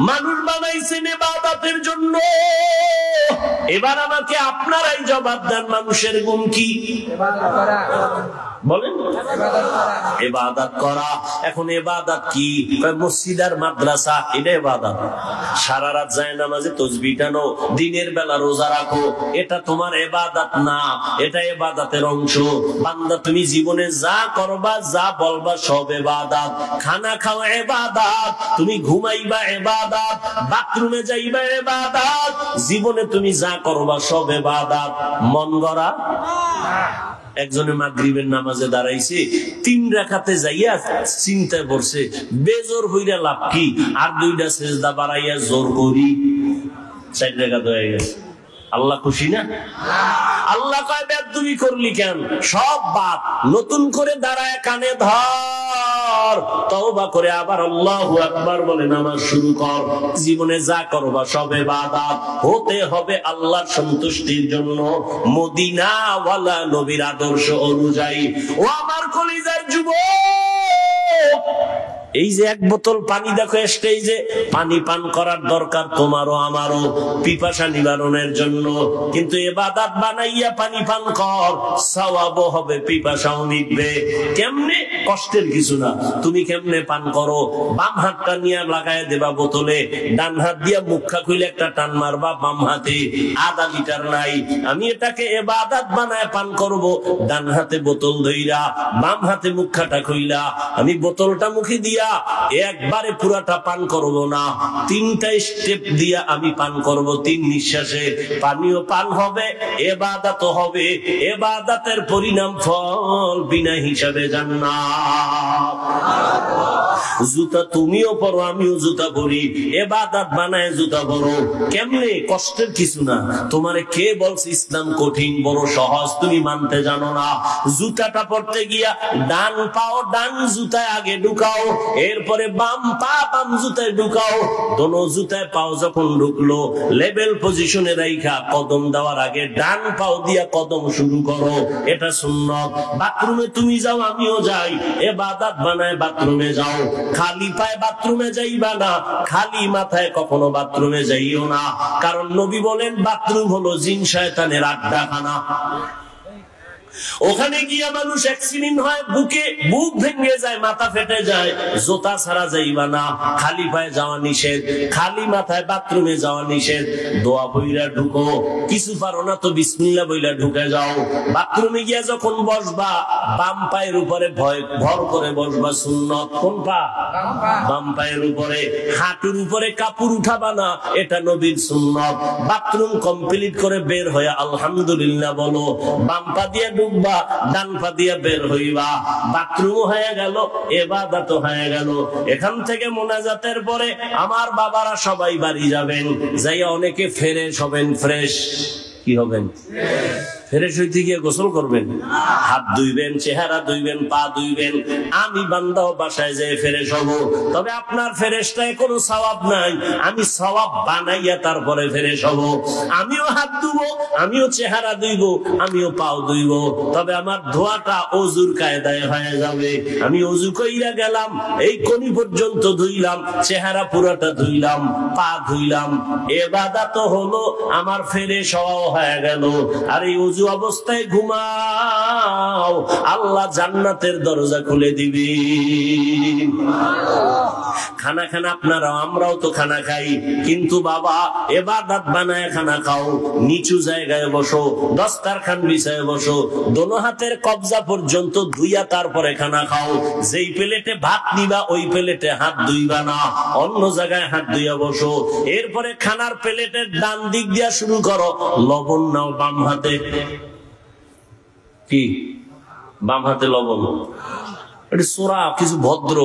মানুষ বানাইছেন ইবাদতের জন্য। এবার আমাকে আপনারাই জবাব দেন, মানুষের গুণ কি? বলেন ইবাদত করা। এখন ইবাদত কি? মসজিদ আর মাদ্রাসা, এটা ইবাদত। সারা রাত যায় নামাজে তাসবিহ টানো, দিনের বেলা রোজা রাখো, এটা তোমার ইবাদত না, এটা ইবাদতের অংশ। বান্দা তুমি জীবনে যা করবা, যা বলবা সব ইবাদত। খানা খাওয়া ইবাদত, তুমি ঘুমাইবা ইবাদত, বাথরুমে যাইবা ইবাদত, জীবনে তুমি যা করবা সব ইবাদত। মন গড়া। একজনে মাগরিবের নামাজে দাঁড়াইছে, 3 রাকাতে যাইয়া চিন্তায় পড়ছে বেজোর হইরা লাভ কি, আর 2টা সেজদা বাড়াইয়া জোর করি 4 রাকাত হয়ে গেছে। আল্লাহ খুশি না? আল্লাহ কয় বেয়াদবি করলি কেন? সব বাদ, নতুন করে দাঁড়ায় কানে ধর, তওবা করে আবার আল্লাহু আকবার বলে নামাজ শুরু কর। জীবনে যা করবা সব ইবাদত হতে হবে আল্লাহর সন্তুষ্টির জন্য, মদিনা ওয়ালা নবীর আদর্শ অনুযায়ী। ও আমার কলিজার যুবক, এই যে 1 বোতল পানি দেখো স্টেজে, পানি পান করার দরকার তোমারও আমারও, পিপাসা নিবারণের জন্য। কিন্তু ইবাদত বানাইয়া পানি পান কর, সওয়াবও হবে, পিপাসাও মিটবে। কেমনে? কষ্টের কিছু না। তুমি কেমনে পান করো? বাম হাতটা নিয়ে লাগায় দেবা বোতলে, ডান হাত দিয়া মুখা খুলে একটা টান মারবা বাম হাতে, 1/2 লিটার নাই। আমি এটাকে ইবাদত বানায় পান করব, ডান হাতে বোতল ধইরা বাম হাতে মুখাটা খুইলা আমি বোতলটা মুখে দিয়া দিয়া একবারে পুরাটা পান করব না, 3টা স্টেপ দিয়া আমি পান করব। 3 নিঃশ্বাসে পানিও পান হবে, ইবাদত হবে, ইবাদতের পরিণাম ফল বিনা হিসাবে জান্নাত। জুতা তুমিও পরো, আমিও জুতা পরি, ইবাদত বানায় জুতা পরো। কেমনে? কষ্টের কিছু না। তোমারে কে বলছে ইসলাম কঠিন? বড় সহজ, তুমি মানতে জানো না। জুতাটা পরতে গিয়া ডান পাও ডান জুতায় আগে ঢুকাও, এরপরে বাম পা বাম জুতায় ঢুকাও। দোনো জুতায় পাও যখন ঢুকলো, লেভেল পজিশনে রাইখা কদম দেওয়ার আগে ডান পাও দিয়া কদম শুরু করো। এটা সুন্নাত। বাথরুমে তুমি যাও, আমিও যাই, ইবাদত বানায় বাথরুমে যাও। খালি পায়ে বাথরুমে যাইবা না, খালি মাথায় কখনো বাথরুমে যাইও না। কারণ নবী বলেন বাথরুম হলো জিন শয়তানের আড্ডাখানা। ওখানে গিয়া মানুষ অ্যাক্সিডেন্ট হয়, বুক ভেঙে যায়, মাথা ফেটে যায়। জুতা ছাড়া যাইবা না, খালি পায়ে যাওয়া নিষেধ, খালি মাথায় বাথরুমে যাওয়া নিষেধ। দোয়া বইলা ঢুকো, কিছু পারো না তো বিসমিল্লাহ বইলা ঢুকে যাও। বাথরুমে গিয়া যখন বসবা, বাম পায়ের উপরে ভর করে বসবা, সুন্নত। কোন পা? বাম পায়ের উপরে। হাঁটুর উপরে কাপড় উঠাবা না, এটা নবীর সুন্নত। বাথরুম কমপ্লিট করে বের হয়ে আলহামদুলিল্লাহ বলো। বাম পা দিয়ে ঢুকবা, ডান পা দিয়ে বের হইবা। বাথরুম হয়ে গেল, ইবাদত হয়ে গেল। এখান থেকে মোনাজাতের পরে আমার বাবারা সবাই বাড়ি যাবেন, যাইয়া অনেকে ফ্রেশ হবেন। ফ্রেশ কি হবেন? ফ্রেশ হইতে গিয়ে গোসল করবেন, হাত ধুইবেন, চেহারা ধুইবেন, পা ধুইবেন। আমি বান্দাও বাসায় যেয়ে ফ্রেশ হব। তবে আপনার ফ্রেশটায় কোনো সওয়াব নাই, আমি সওয়াব বানাইয়া তারপরে ফ্রেশ হব। আমিও হাত ধুবো, আমিও চেহারা ধুইব, আমিও পাও ধুইব। তবে আমার ধোয়াটা ওযুর কায়দায় হয়ে যাবে। আমি ওযু কইরা গেলাম, এই কোনি পর্যন্ত ধুইলাম, চেহারা পুরাটা ধুইলাম, পা ধুইলাম। ইবাদত হলো আমার ফ্রেশ হওয়া হয়ে গেল। আর এই ওযু অবস্থায় ঘুমাও, আল্লাহ জান্নাতের দরজা খুলে দিবে। খানা খানা আপনারা, আমরাও তো খানা খাই, কিন্তু বাবা ইবাদত বানায় খানা খাও। নিচু জায়গায় বসো, দস্তারখান বিছায় বসো, দোনো হাতের কবজা পর্যন্ত ধুইয়া তারপরে খানা খাও। যেই প্লেটে ভাত নিবা ওই প্লেটে হাত ধুইবা না, অন্য জায়গায় হাত ধুইয়া বসো। এরপরে খানার প্লেটের ডান দিক দিয়া শুরু করো। লবণ নাও বাম হাতে। কি? বাম হাতে লবণ। সোরা কিছু ভদ্র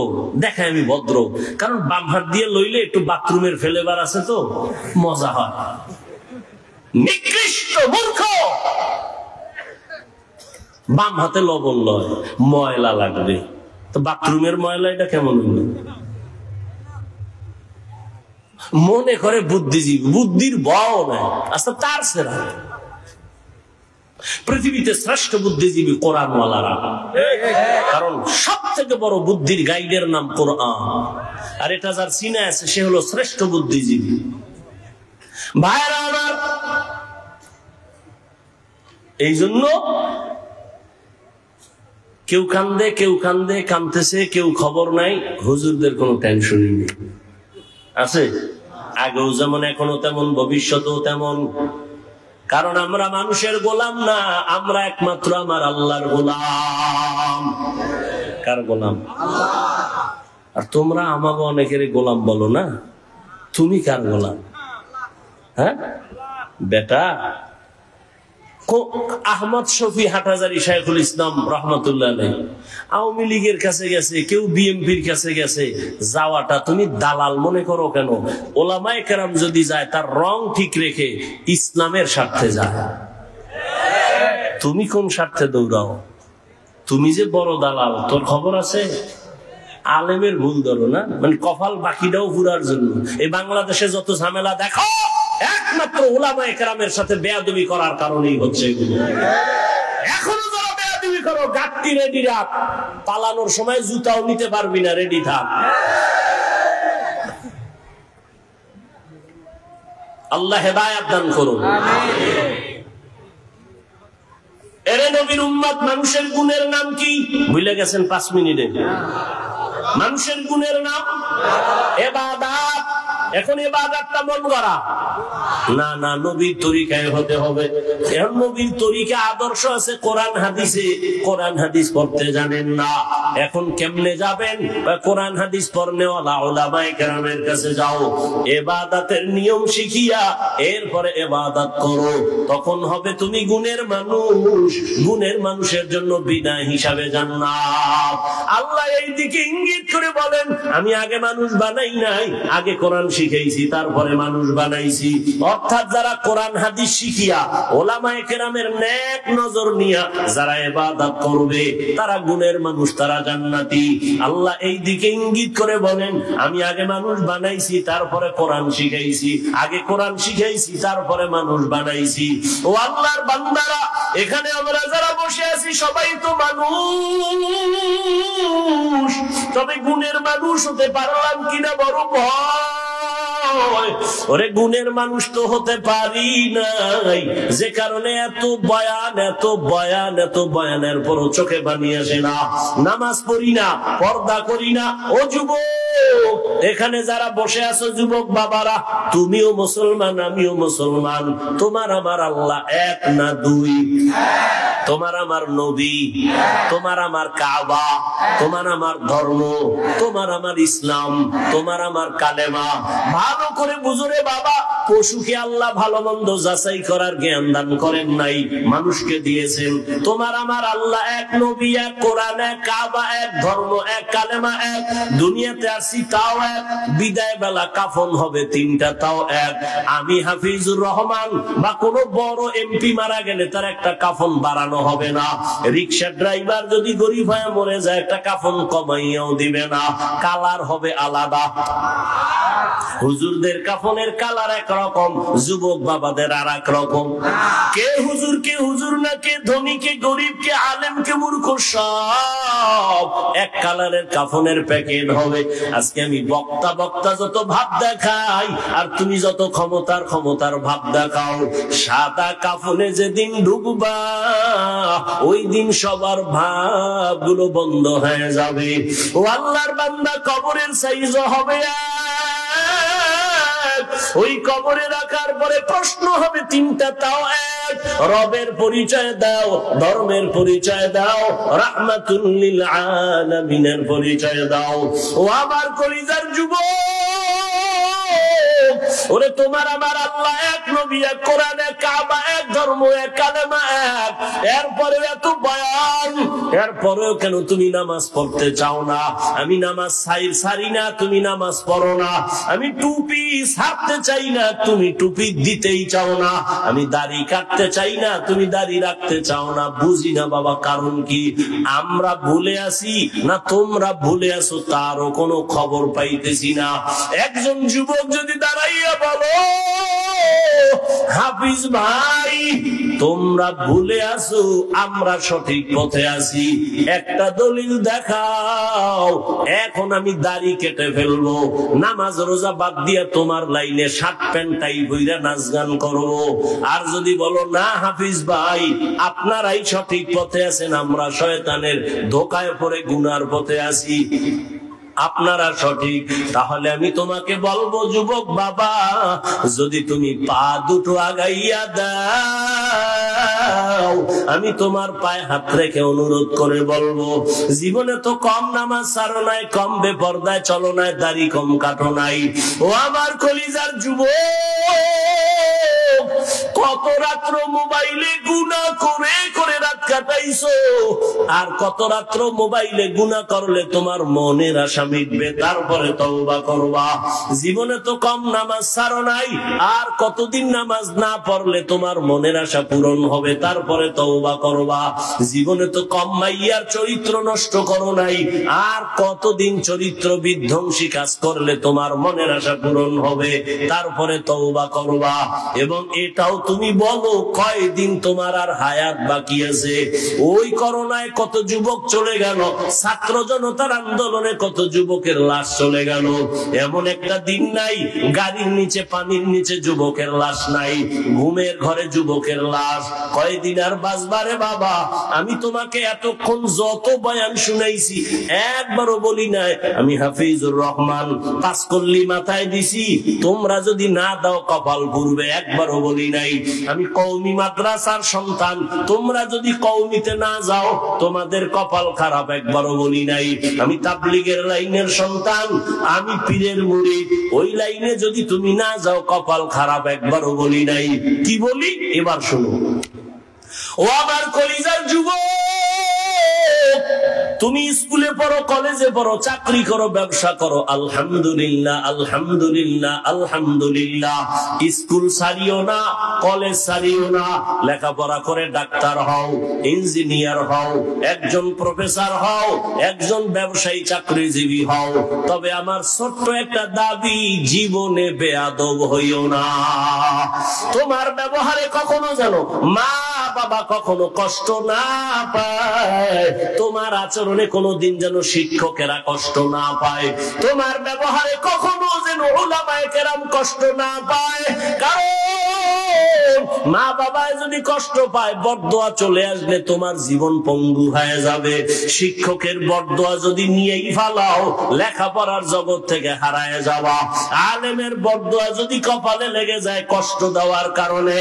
দেখায়, আমি ভদ্র, কারণ বাম হাত দিয়ে লইলে একটু বাথরুমের ফ্লেভার আছে তো মজা হয়। নিকৃষ্ট মূর্খ, বাম হাতে লবণ লয়, ময়লা লাগবে। তো বাথরুমের ময়লা এটা কেমন হইল? মনে করে বুদ্ধিজীবী, বুদ্ধির বও নাই। আচ্ছা, তার সেরা পৃথিবীতে শ্রেষ্ঠ বুদ্ধিজীবী কোরআনওয়ালারা। কারণ সব থেকে বড় বুদ্ধির গাইডের নাম কোরআন। আর এটা যার চিনে আছে সে হলো শ্রেষ্ঠ বুদ্ধিজীবী। ভাইরা আমার, এই জন্য কেউ কান্দে, কেউ কান্দে, কান্দতেছে, কেউ খবর নাই। হুজুরদের কোনো টেনশনই নেই। আছে আগেও যেমন, এখনো তেমন, ভবিষ্যতেও তেমন। কারণ আমরা মানুষের গোলাম না, আমরা একমাত্র আমার আল্লাহর গোলাম। কার গোলাম? আর তোমরা আমাকে অনেকের গোলাম বলো না। তুমি কার গোলাম? হ্যাঁ বেটা, আহমদ শফি হাটহাজারী শাইখুল ইসলাম রহমতুল্লাহ আলাইহি আওয়ামী লীগের কাছে গেছে, কেউ বিএনপির কাছে গেছে। যাওয়াটা তুমি দালাল মনে করো কেন? ওলামায়ে কেরাম যদি যায় তার রং ঠিক রেখে ইসলামের স্বার্থে যায়। তুমি কোন স্বার্থে দৌড়াও? তুমি যে বড় দালাল, তোর খবর আছে? আলেমের ভুল ধরো না, মানে কপাল বাকিটাও পুরার জন্য। এই বাংলাদেশে যত ঝামেলা দেখো, একমাত্র উলামায়ে কেরামের সাথে বেয়াদবি করার কারণেই হচ্ছে এগুলো। এখনো যারা বেয়াদবি করো, গাট্টি রেডি রাখ, পালানোর সময় জুতাও নিতে পারবি না, রেডি থাক। আল্লাহ হেদায়েত দান করুন। এরে নবীর উম্মত, মানুষের গুণের নাম কি ভুলে গেছেন? 5 মিনিটে। মানুষের গুণের নাম ইবাদত। এখন ইবাদতটা মন গড়া না, না, নবীর তরিকায় হতে হবে। এখন নবীর তরিকা আদর্শ আছে কোরআন হাদিসে, কোরআন হাদিস পড়তে জানেন না, এখন কেমনে যাবেন? কোরআন হাদিস পড়নেওয়ালা উলামায়ে কেরামের কাছে যাও, ইবাদতের নিয়ম শিখিয়া এরপরে ইবাদত করো, তখন হবে তুমি গুণের মানুষ। গুণের মানুষের জন্য বিনা হিসাবে জান্নাত। আল্লাহ এই দিকে ইঙ্গিত করে বলেন, আমি আগে মানুষ বানাই নাই, আগে কোরআন শিখাইছি, তারপরে মানুষ বানাইছি। অর্থাৎ যারা কোরআন হাদিস শিখিয়া উলামায়ে কেরামের নেক নজর নিয়া যারা ইবাদত করবে তারা গুণের মানুষ, তারা জান্নাতি। আল্লাহ এই দিকে ইঙ্গিত করে বলেন, আমি আগে মানুষ বানাইছি, তারপরে কোরআন শিখাইছি, আগে কোরআন শিখাইছি, তারপরে মানুষ বানাইছি। ও আল্লাহর বান্দারা, এখানে আমরা যারা বসে আছি সবাই তো মানুষ, তবে গুণের মানুষ হতে পারলাম কিনা বড় ভয়। ওরে গুণের মানুষ তো হতে পারি নাই, যে কারণে এত বয়ান, এত বয়ান, এত বয়ানের পর চোখে পানি আসে না, নামাজ পড়ি না, পর্দা করি না। ও যুবক, এখানে যারা বসে আছো যুবক বাবারা, তুমিও মুসলমান, আমিও মুসলমান। তোমার আমার আল্লাহ এক না দুই, তোমার আমার নবী, তোমার আমার কাবা, তোমার আমার ধর্ম, তোমার আমার ইসলাম, তোমার আমার কালেমা। ভালো করে বুঝরে বাবা, পশুকে আল্লাহ ভালো মন্দ যাচাই করার জ্ঞান দান করেন নাই, মানুষকে দিয়েছেন। তোমার আমার আল্লাহ এক, নবী এক, কোরআন এক, কাবা এক, ধর্ম এক, কালেমা এক। দুনিয়াতে আসি তাও এক, বিদায় বেলা কাফন হবে তিনটা, তাও এক। আমি হাফিজুর রহমান বা কোন বড় এমপি মারা গেলে তার একটা কাফন বাড়ানো হবে না। রিক্সা ড্রাইভার যদি গরিব হয়ে মরে যায় একটা কাফন কমাইয়াও দিবে না, কালার হবে আলাদা। হুজুরদের কাফনের কালার একরকম, যুবক বাবাদের আর এক রকম। কে হুজুর, কে হুজুর না, কে ধনী, কে গরিব, কে আলেম, কে মূর্খ, সব এক কালারের কাফনের প্যাকেট হবে। আজকে আমি বক্তা বক্তা যত ভাব দেখাই, আর তুমি যত ক্ষমতার ক্ষমতার ভাব দেখাও, সাদা কাফনে যেদিন ঢুকবা ওই দিন সবার ভাবগুলো বন্ধ হয়ে যাবে। ও আল্লাহর বান্দা, কবরের সাইজ হবে ওই কবরে রাখার পরে প্রশ্ন হবে তিনটা, তাও এক। রবের পরিচয় দাও, ধর্মের পরিচয় দাও, রাহমাতুল লিল আলামিনের পরিচয় দাও। ও আমার কলিজার যুবক, ওরে তোমার আমার আল্লাহ এক, নবী এক, কোরআন এক, কাবা এক, ধর্ম এক, কালেমা এক। এরপরে এত বয়ান, এরপরেও কেন তুমি নামাজ পড়তে চাও না? আমি নামাজ ছাড়ি না, তুমি নামাজ পড়ো না। আমি টুপি ছাড়তে চাই না, তুমি টুপি দিতেই চাও না। আমি দাড়ি কাটতে চাই না, তুমি দাড়ি রাখতে চাও না। বুঝি না বাবা, কারণ কি? আমরা ভুলে আসি না তোমরা ভুলে আসো, তারও কোনো খবর পাইতেছি না। একজন যুবক যদি দাঁড়াইয়া বলো, হাফিজ ভাই তোমরা ভুলে আসো, আমরা সঠিক পথে আছি, একটা দলিল দেখাও। এখন আমি দাড়ি কেটে ফেলবো, নামাজ রোজা বাদ দিয়া তোমার লাইনে শার্ট প্যান্ট টাই বইরা নাচ গান করবো। আর যদি বলো না হাফিজ ভাই আপনারাই সঠিক পথে আছেন, আমরা শয়তানের ধোকায় পড়ে গুনার পথে আছি, আপনারা সঠিক, তাহলে আমি তোমাকে বলবো যুবক বাবা, যদি তুমি পা দুটো আগাইয়া দাও, আমি তোমার পায়ে হাত রেখে অনুরোধ করে বলবো, জীবনে তো কম নামাজ ছাড়ো নাই, কম বেপরদায় চলো নাই, দাড়ি কম কাটো নাই। ও আমার কলিজার যুবক, কত রাত্র মোবাইলে গুনাহ করে করে রাত কাটাইছো, আর কত রাত্র মোবাইলে গুনাহ করলে তোমার মনের আশা মিটবে, তারপরে তওবা করবা। জীবনে তো কম নামাজ ছাড়ো নাই, আর কতদিন নামাজ না পড়লে তোমার মনের আশা পূরণ হবে, তারপরে তওবা করবা। জীবনে তো কম মাইয়ার চরিত্র নষ্ট করো নাই, আর কতদিন চরিত্র বিধ্বংসী কাজ করলে তোমার মনের আশা পূরণ হবে, তারপরে তওবা করবা। এবং এটাও তুমি বলো কয়দিন তোমার আর হায়াত বাকি আছে। ওই করোনায় কত যুবক চলে গেল, ছাত্র জনতার আন্দোলনে কত যুবকের লাশ চলে গেল। এমন একটা দিন নাই গাড়ির নিচে পানির নিচে যুবকের লাশ নাই, ঘুমের ঘরে যুবকের লাশ। কয়দিন আর বাঁচবারে বাবা? আমি তোমাকে এতক্ষণ যত বয়ান শুনাইছি একবারও বলি নাই আমি হাফিজুর রহমান পাঁচকল্লি মাথায় দিছি, তোমরা যদি না দাও কপাল পুরবে, একবারও বলি নাই। আমি কওমি মাদ্রাসার সন্তান, তোমরা যদি কওমিতে না যাও তোমাদের কপাল খারাপ, একবারও বলি নাই। আমি তাবলীগের লাইনের সন্তান, আমি পীরের মুরিদ, ওই লাইনে যদি তুমি না যাও কপাল খারাপ, একবারও বলি নাই। কি বলি এবার শোনো। ও আমার কলিজার যুবক, তুমি স্কুলে পড়ো, কলেজে পড়ো, চাকরি করো, ব্যবসা করো, আলহামদুলিল্লাহ আলহামদুলিল্লাহ আলহামদুলিল্লাহ। স্কুল ছাড়িও না, কলেজ ছাড়িও না, লেখাপড়া করে ডাক্তার হও, ইঞ্জিনিয়ার হও, একজন প্রফেসর হও, একজন ব্যবসায়ী চাকরিজীবী হও। তবে আমার ছোট্ট একটা দাবি, জীবনে বেয়াদব হইও না। তোমার ব্যবহারে কখনো যেন মা বাবা কখনো কষ্ট না পায়, তোমার আচরণে কোনোদিন যেন শিক্ষকেরা কষ্ট না পায়, তোমার ব্যবহারে কখনো যেন উলামায়ে কেরাম কষ্ট না পায়। কারণ মা বাবায় যদি কষ্ট পায়, বরদোয়া চলে আসলে তোমার জীবন পঙ্গু হয়ে যাবে। শিক্ষকের বরদোয়া যদি নিয়েই ফালাও, লেখাপড়ার জগৎ থেকে হারায় যাওয়া। আলেমের বরদোয়া যদি কপালে লেগে যায় কষ্ট দেওয়ার কারণে,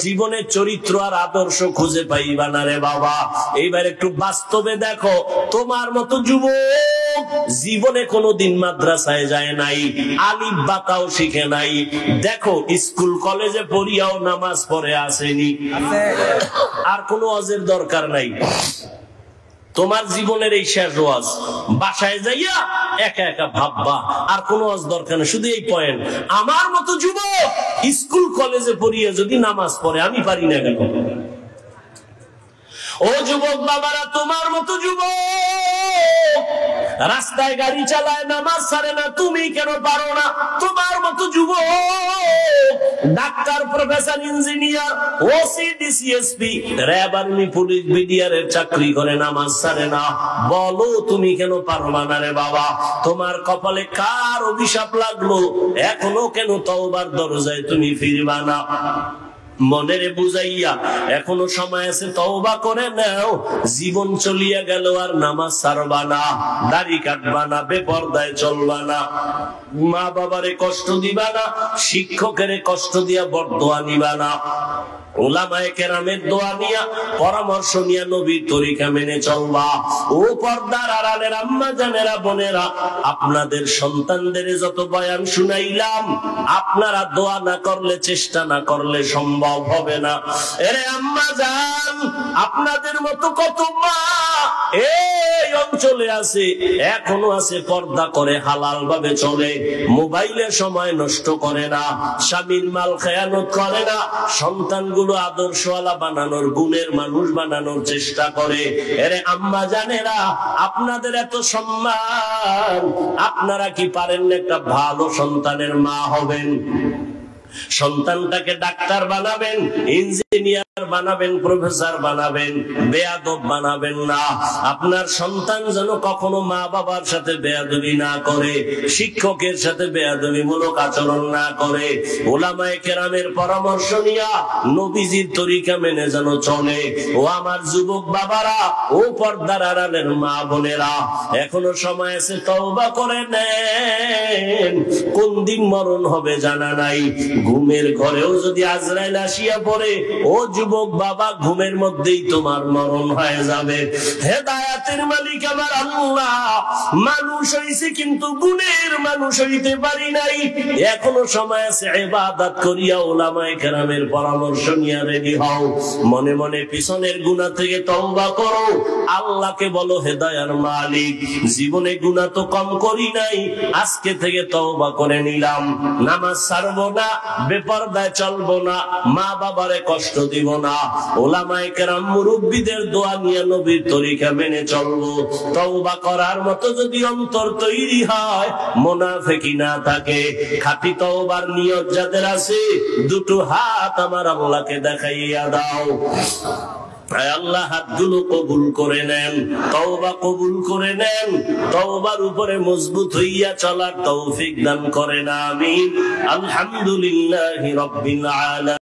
জীবনের চরিত্র আর আদর্শ খুঁজে পাইবা না রে বাবা। এইবার একটু বাস্তবে দেখো, তোমার মতো যুবক জীবনে কোনোদিন মাদ্রাসায় যায় নাই, আলিফ বাতাও শিখে নাই। দেখো স্কুল কলেজে পড়িয়াও নামাজ পড়ে আসেনি, আর কোনো ওয়াজের দরকার নাই। তোমার জীবনের এই শেষ ওয়াজ, বাসায় যাইয়া একা একা ভাববা, আর কোনো ওয়াজ দরকার নেই। শুধু এই পয়েন্ট, আমার মতো যুবক স্কুল কলেজে পড়িয়া যদি নামাজ পড়ে, আমি পারি না কেন? ও যুবক বাবারা, তোমার মতো যুবক রাস্তায় গাড়ি চালায়, নামাজ ছাড়ে না, তুমি কেন পারো না? তোমার মতো যুবক doctor, professor, engineer, OC, DC SP, RAB, army, police, BDR এর চাকরি করে, নামাজ ছাড়ে না। বলো তুমি কেন পারবা না রে বাবা? তোমার কপালে কার অভিশাপ লাগলো? এখনো কেন তওবার দরজায় তুমি ফিরবা না? মনেরে বুঝাইয়া এখনো সময় আছে, তওবা করে নাও। জীবন চলিয়া গেল আর নামাজ ছাড়বা না, দাড়ি কাটবা না, বেপরদায় চলবা না, মা বাবারে কষ্ট দিবা না, শিক্ষকের কষ্ট দিয়া বরদোয়া নিবা না, উলামায়ে কেরামের দোয়া নিয়া পরামর্শ নিয়া নবীর তরিকা মেনে চলবা। ও পর্দার আড়ালের আম্মা জানেরা, বোনেরা, আপনাদের সন্তানদের যত বয়ান শুনাইলাম, আপনারা দোয়া না করলে, চেষ্টা না করলে সম্ভব হবে না। এরে আম্মা জান, আপনাদের মতো কত মা এই অঞ্চলে আছে, এখনো আছে, পর্দা করে, হালাল ভাবে চলে, মোবাইলে সময় নষ্ট করে না, স্বামীর মাল খেয়ানত করে না, সন্তানগুলো আদর্শওয়ালা বানানোর, গুণের মানুষ বানানোর চেষ্টা করে। এরে আম্মা জানেরা, আপনাদের এত সম্মান, আপনারা কি পারেন না একটা ভালো সন্তানের মা হবেন? সন্তানটাকে ডাক্তার বানাবেন, ইঞ্জিনিয়ার বানাবেন, প্রফেসর বানাবেন, বেয়াদব বানাবেন না। আপনার সন্তান যেন কখনো মা বাবার সাথে বেয়াদবি না করে, শিক্ষকের সাথে বেয়াদবিমূলক আচরণ না করে, উলামায়ে কেরামের পরামর্শ নিয়া নবীজির তরিকা মেনে যেন চলে। ও আমার যুবক বাবারা, ও পর্দার আড়ালের মা বোনেরা, এখনো সময় আছে, তওবা করে নেন। কোন দিন মরণ হবে জানা নাই। ঘুমের ঘরেও যদি আজরাইল আসিয়া পড়ে, ও যুবক বাবা, ঘুমের মধ্যেই তোমার মরণ হয়ে যাবে। হেদায়েতের মালিক আমার আল্লাহ। মানুষ হইছে কিন্তু গুণের মানুষ হইতে পারি নাই। এখনো সময় আছে, ইবাদত করিয়া উলামায়ে কেরামের পরামর্শ নিয়ে রেডি হও। মনে মনে পিছনের গুনাহ থেকে তওবা করো, আল্লাহকে বলো, হেদায়ার মালিক, জীবনে গুনাহ তো কম করি নাই, আজকে থেকে তওবা করে নিলাম, নামাজ ছাড়বো না, বেপরদায় চলবো না, মা বাবারে কষ্ট দিব না, উলামায়ে কেরাম মুরব্বিদের দোয়া নিয়ে নবীর তরিকা মেনে চলবো। তওবা করার মতো যদি অন্তর তৈরি হয়, মুনাফিকি না থাকে, খাঁটি তওবার নিয়ত যাদের আছে, দুটো হাত আমার আল্লাহকে দেখাইয়া দাও। আল্লাহ হাতগুলো কবুল করে নেন, তওবা কবুল করে নেন, তওবার উপরে মজবুত হইয়া চলার তৌফিক দান করেন, আমিন। আলহামদুলিল্লাহি রাব্বিল আলামিন।